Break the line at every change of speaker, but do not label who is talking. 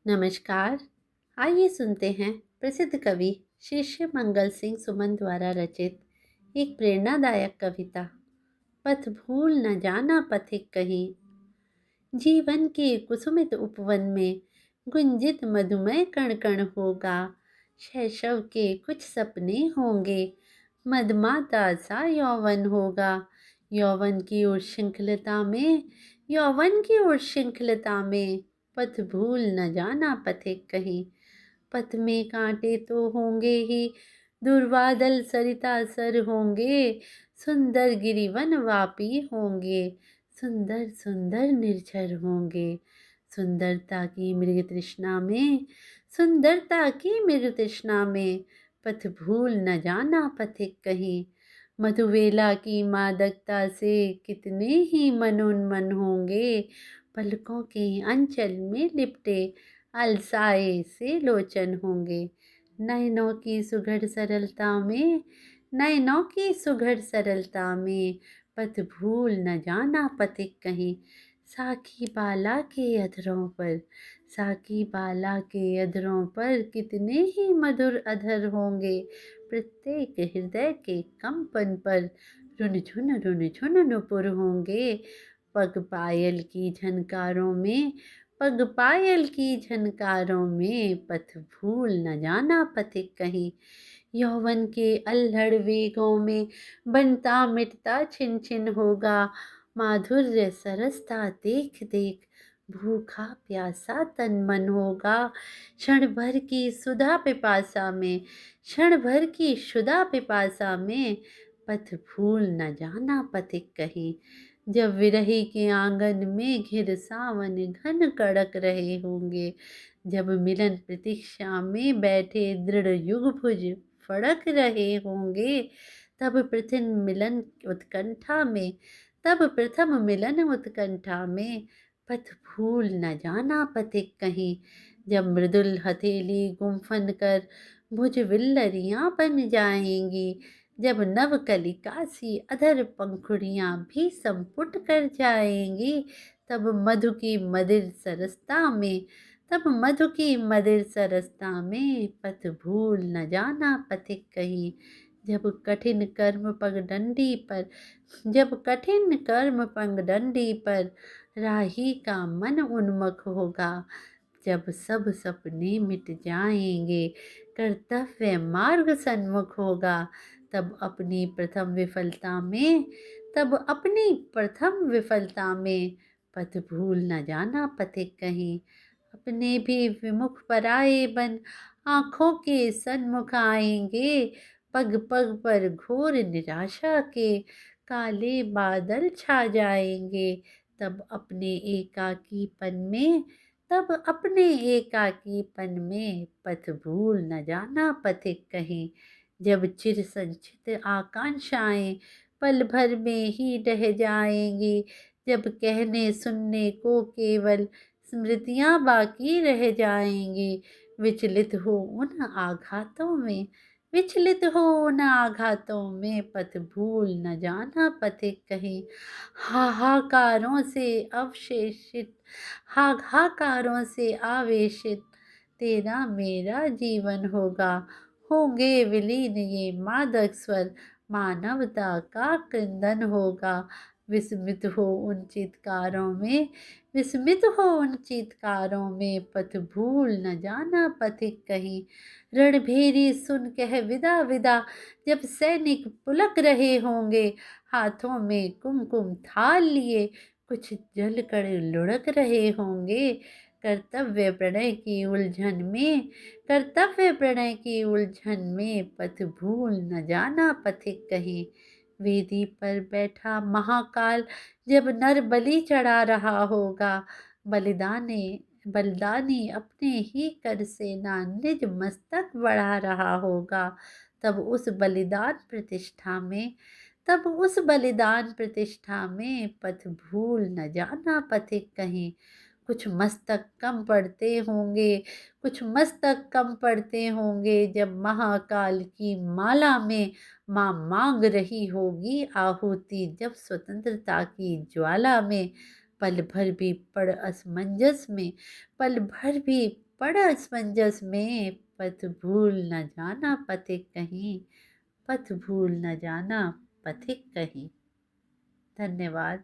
नमस्कार। आइए सुनते हैं प्रसिद्ध कवि शिष्य मंगल सिंह सुमन द्वारा रचित एक प्रेरणादायक कविता। पथ भूल न जाना पथिक कहीं। जीवन के कुसुमित उपवन में गुंजित मधुमय कण कण होगा। शैशव के कुछ सपने होंगे, मदमाता सा यौवन होगा। यौवन की उच्छृंखलता में, यौवन की उच्छृंखलता में पथ भूल न जाना पथिक कहीं। पथ में कांटे तो होंगे ही, दुर्वादल सरिता सर होंगे। सुंदर गिरिवन वापी होंगे, सुंदर सुंदर निर्झर होंगे। सुंदरता की मृग तृष्णा में, सुंदरता की मृग तृष्णा में पथ भूल न जाना पथिक कहीं। मधुवेला की मादकता से कितने ही मनोन्मन होंगे। पलकों के अंचल में लिपटे अलसाए से लोचन होंगे। नयनों की सुघड़ सरलता में, नयनों की सुघड़ सरलता में पथ भूल न जाना पथिक कहीं। साखी बाला के अधरों पर, साखी बाला के अधरों पर कितने ही मधुर अधर होंगे। प्रत्येक हृदय के कंपन पर रुनझुन नुपुर होंगे। पग पायल की झनकारों में, पग पायल की झनकारों में पथ भूल न जाना पथिक कहीं। यौवन के अल्हड़ वेगों में बनता मिटता छिन छिन होगा। माधुर्य सरसता देख देख भूखा प्यासा तन मन होगा। क्षण भर की सुधा पिपासा में, क्षण भर की सुधा पिपासा में पथ भूल न जाना पथिक कहीं। जब विरही के आंगन में घिर सावन घन कड़क रहे होंगे। जब मिलन प्रतीक्षा में बैठे दृढ़ युगभुज फड़क रहे होंगे। तब प्रथम मिलन उत्कंठा में, तब प्रथम मिलन उत्कंठा में पथ भूल न जाना पथिक कहीं। जब मृदुल हथेली गुम्फन कर भुज विल्लरियां बन जाएंगी। जब नव कलिका सी अधर पंखुड़ियां भी संपुट कर जाएंगी। तब मधु की मदिर सरसता में, तब मधु की मदिर सरसता में पथ भूल न जाना पथिक कहीं। जब कठिन कर्म पगडंडी पर, जब कठिन कर्म पगडंडी पर राही का मन उन्मख होगा। जब सब सपने मिट जाएंगे, कर्तव्य मार्ग सन्मुख होगा। तब अपनी प्रथम विफलता में, तब अपनी प्रथम विफलता में पथ भूल न जाना पथिक कहीं। अपने भी विमुख पराए बन आँखों के सन्मुख आएंगे। पग पग पर घोर निराशा के काले बादल छा जाएंगे। तब अपने एकाकीपन में, तब अपने एकाकीपन में पथ भूल न जाना पथिक कहीं। जब चिर संचित आकांक्षाएं पल भर में ही ढह जाएंगी। जब कहने सुनने को केवल स्मृतियां बाकी रह जाएंगी। विचलित हो उन आघातों में, विचलित हो उन आघातों में पथ भूल न जाना पथिक कहीं। हाहाकारों से अवशेषित, हाहाकारों से आवेशित तेरा मेरा जीवन होगा। होंगे विलीन ये मादक स्वर, मानवता का क्रंदन होगा। विस्मित हो उन चित्कारों में, विस्मित हो उन चित्कारों में पथ भूल न जाना पथिक कहीं। रणभेरी सुन कह विदा विदा, जब सैनिक पुलक रहे होंगे। हाथों में कुमकुम थाल लिए कुछ जल कर लुढ़क रहे होंगे। कर्तव्य प्रणय की उलझन में, कर्तव्य प्रणय की उलझन में पथ भूल न जाना पथिक कहीं। वेदी पर बैठा महाकाल जब नर बलि चढ़ा रहा होगा। बलिदाने बलिदानी अपने ही कर से ना निज मस्तक बढ़ा रहा होगा। तब उस बलिदान प्रतिष्ठा में, तब उस बलिदान प्रतिष्ठा में पथ भूल न जाना पथिक कहीं। कुछ मस्तक कम पड़ते होंगे, कुछ मस्तक कम पड़ते होंगे जब महाकाल की माला में माँ मांग रही होगी आहुति। जब स्वतंत्रता की ज्वाला में पल भर भी पड़ असमंजस में, पल भर भी पड़ असमंजस में, पथ भूल न जाना पथिक कहीं, पथ भूल न जाना पथिक कहीं। धन्यवाद।